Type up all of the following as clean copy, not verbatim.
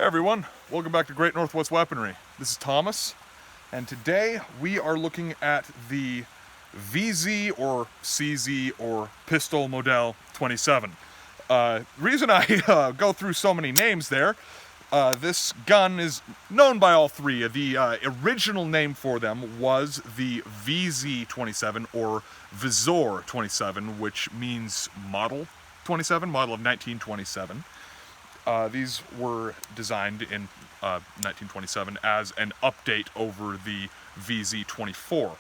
Hey everyone, welcome back to Great Northwest Weaponry. This is Thomas, and today we are looking at the VZ or CZ or Pistole Modell 27. Reason I go through so many names there, this gun is known by all three. The original name for them was the VZ27 or Visor 27, which means model 27, model of 1927. These were designed in 1927 as an update over the VZ-24.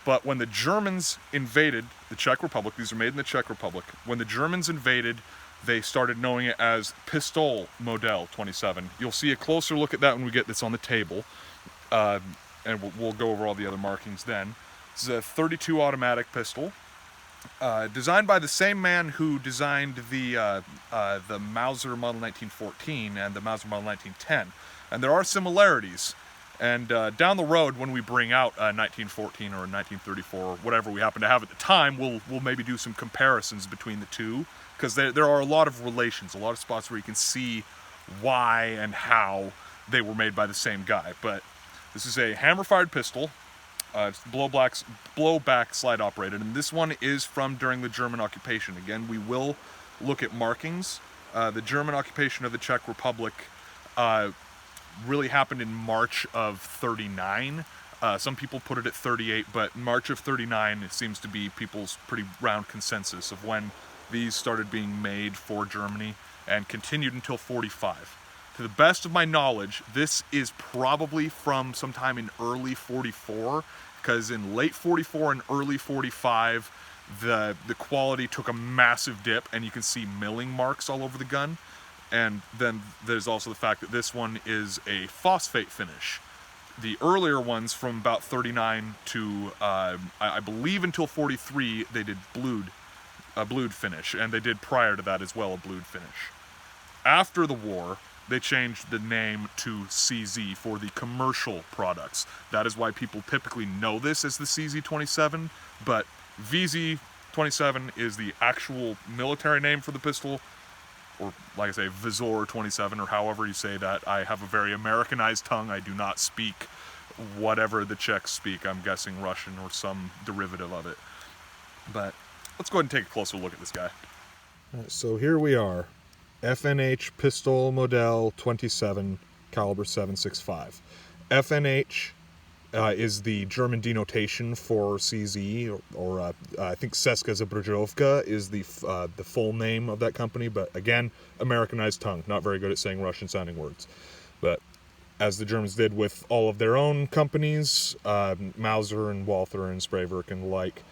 But when the Germans invaded the Czech Republic, these are made in the Czech Republic, when the Germans invaded, they started knowing it as Pistole Modell 27. You'll see a closer look at that when we get this on the table, and we'll go over all the other markings then. This is a .32 automatic pistol. Designed by the same man who designed the Mauser Model 1914 and the Mauser Model 1910. And there are similarities. And down the road, when we bring out a 1914 or a 1934, or whatever we happen to have at the time, we'll maybe do some comparisons between the two, because there are a lot of relations, a lot of spots where you can see why and how they were made by the same guy. But this is a hammer-fired pistol. It's blowback slide operated, and this one is from during the German occupation. Again, we will look at markings. The German occupation of the Czech Republic really happened in March of '39. Some people put it at 38, but March of '39 it seems to be people's pretty round consensus of when these started being made for Germany and continued until '45. To the best of my knowledge, this is probably from sometime in early '44, because in late '44 and early '45, the quality took a massive dip, and you can see milling marks all over the gun. And then there's also the fact that this one is a phosphate finish. The earlier ones from about 39 to, I believe until 43, they did a blued finish, and they did prior to that as well a blued finish. After the war, they changed the name to CZ for the commercial products. That is why people typically know this as the CZ-27, but VZ-27 is the actual military name for the pistol, or like I say, Visor 27, or however you say that. I have a very Americanized tongue. I do not speak whatever the Czechs speak. I'm guessing Russian or some derivative of it. But let's go ahead and take a closer look at this guy. So here we are. FNH Pistole Modell 27 caliber 7.65. FNH is the German denotation for CZ, or I think Česká Zbrojovka is the full name of that company, but again, Americanized tongue, not very good at saying Russian sounding words. But as the Germans did with all of their own companies, Mauser and Walther and Spraywerk and the like,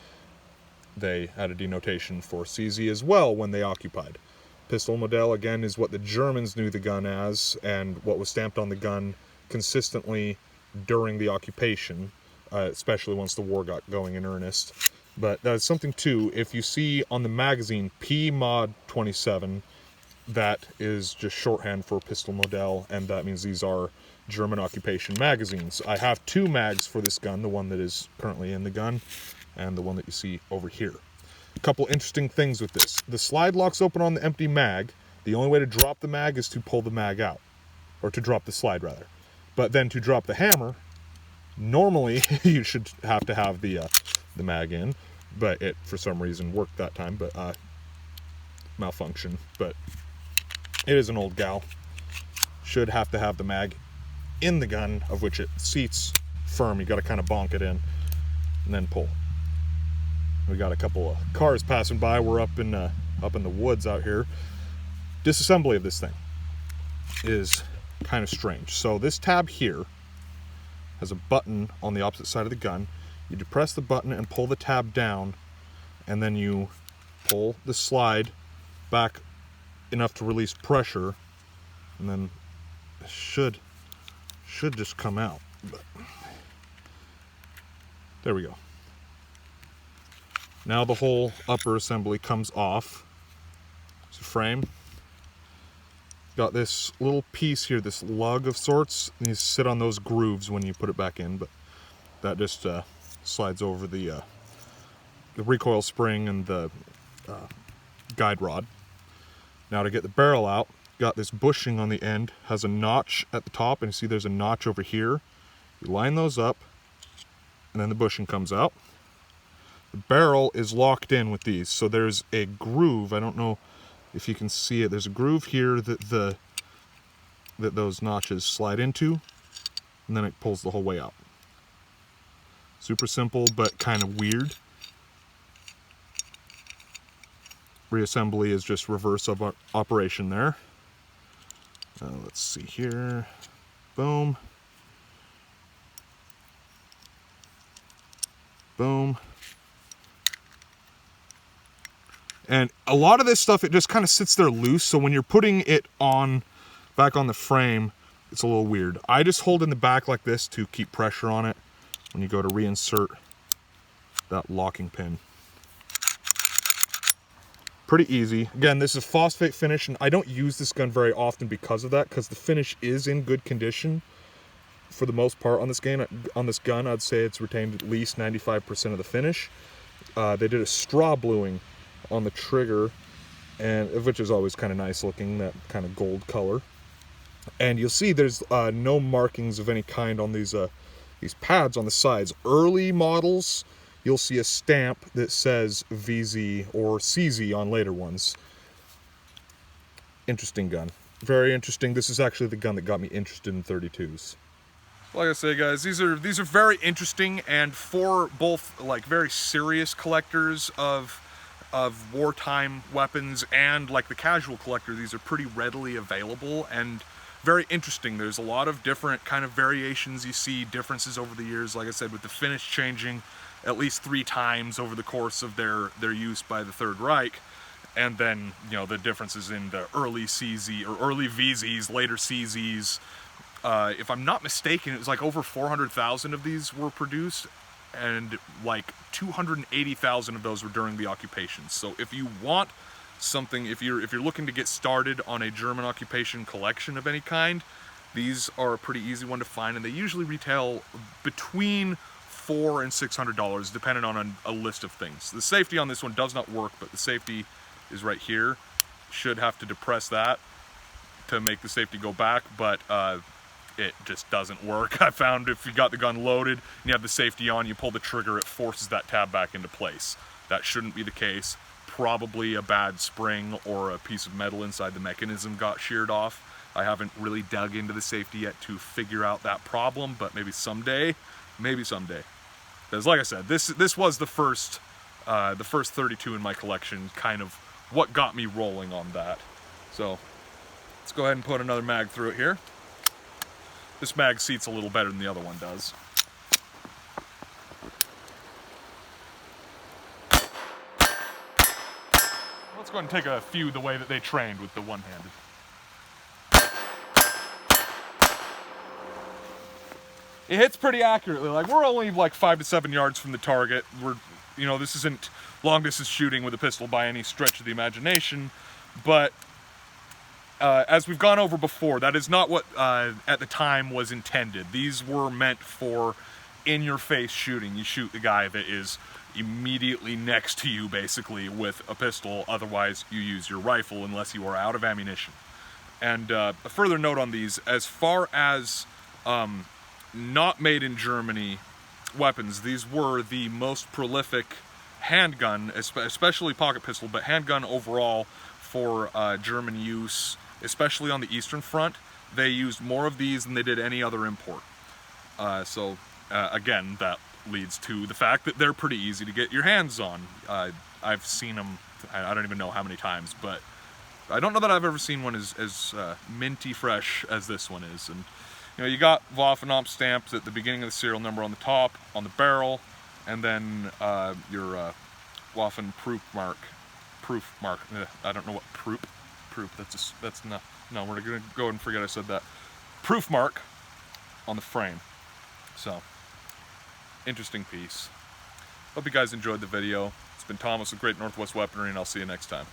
they had a denotation for CZ as well when they occupied. Pistole Modell, again, is what the Germans knew the gun as, and what was stamped on the gun consistently during the occupation, especially once the war got going in earnest. But that's something too, if you see on the magazine P Mod 27, that is just shorthand for Pistole Modell, and that means these are German occupation magazines. I have two mags for this gun, the one that is currently in the gun, and the one that you see over here. A couple interesting things with this. The slide locks open on the empty mag. The only way to drop the mag is to pull the mag out, or to drop the slide rather. But then to drop the hammer, normally you should have to have the mag in, but it for some reason worked that time, but malfunction. But it is an old gal. Should have to have the mag in the gun, of which it seats firm. You got to kind of bonk it in and then pull. We got a couple of cars passing by. We're up in the woods out here. Disassembly of this thing is kind of strange. So this tab here has a button on the opposite side of the gun. You depress the button and pull the tab down, and then you pull the slide back enough to release pressure, and then it should just come out. But there we go. Now the whole upper assembly comes off. It's a frame. Got this little piece here, this lug of sorts, and you sit on those grooves when you put it back in, but that just slides over the recoil spring and the guide rod. Now to get the barrel out, got this bushing on the end, has a notch at the top, and you see there's a notch over here. You line those up, and then the bushing comes out. The barrel is locked in with these, so there's a groove. I don't know if you can see it. There's a groove here that those notches slide into, and then it pulls the whole way out. Super simple, but kind of weird. Reassembly is just reverse of operation there. Let's see here. Boom. Boom. And a lot of this stuff, it just kind of sits there loose, so when you're putting it back on the frame, it's a little weird. I just hold in the back like this to keep pressure on it when you go to reinsert that locking pin. Pretty easy. Again, this is phosphate finish, and I don't use this gun very often because of that, because the finish is in good condition for the most part on this gun. I'd say it's retained at least 95% of the finish. They did a straw bluing on the trigger, and which is always kind of nice looking, that kind of gold color. And you'll see there's no markings of any kind on these pads on the sides. Early models, you'll see a stamp that says VZ or CZ on later ones. Interesting gun. Very interesting. This is actually the gun that got me interested in 32s. Like I say, guys, these are very interesting, and for both like very serious collectors of wartime weapons and like the casual collector, these are pretty readily available and very interesting. There's a lot of different kind of variations. You see differences over the years, like I said, with the finish changing at least 3 times over the course of their use by the Third Reich. And then, you know, the differences in the early CZ or early VZs, later CZs. If I'm not mistaken, it was like over 400,000 of these were produced, and like 280,000 of those were during the occupation. So if you want something, if you're looking to get started on a German occupation collection of any kind, these are a pretty easy one to find, and they usually retail between $400 and $600, depending on a list of things. The safety on this one does not work, but the safety is right here. Should have to depress that to make the safety go back, but it just doesn't work. I found if you got the gun loaded and you have the safety on, you pull the trigger, it forces that tab back into place. That shouldn't be the case. Probably a bad spring or a piece of metal inside the mechanism got sheared off. I haven't really dug into the safety yet to figure out that problem, but maybe someday. Maybe someday. Because like I said, this was the first 32 in my collection, kind of what got me rolling on that. So let's go ahead and put another mag through it here. This mag seats a little better than the other one does. Let's go ahead and take a few the way that they trained with the one-handed. It hits pretty accurately. Like, we're only like 5 to 7 yards from the target. You know, this isn't long distance shooting with a pistol by any stretch of the imagination, but as we've gone over before, that is not what at the time was intended. These were meant for in-your-face shooting. You shoot the guy that is immediately next to you, basically, with a pistol. Otherwise, you use your rifle unless you are out of ammunition. And a further note on these, as far as not made in Germany weapons, these were the most prolific handgun, especially pocket pistol, but handgun overall for German use, especially on the Eastern Front. They used more of these than they did any other import. So again, that leads to the fact that they're pretty easy to get your hands on. I've seen them, I don't even know how many times, but I don't know that I've ever seen one as minty fresh as this one is. And you know, you got Waffenamt stamps at the beginning of the serial number on the top, on the barrel, and then your Waffen proof mark. I don't know what proof. That's no. We're gonna go and forget I said that. Proof mark on the frame. So, interesting piece. Hope you guys enjoyed the video. It's been Thomas with Great Northwest Weaponry, and I'll see you next time.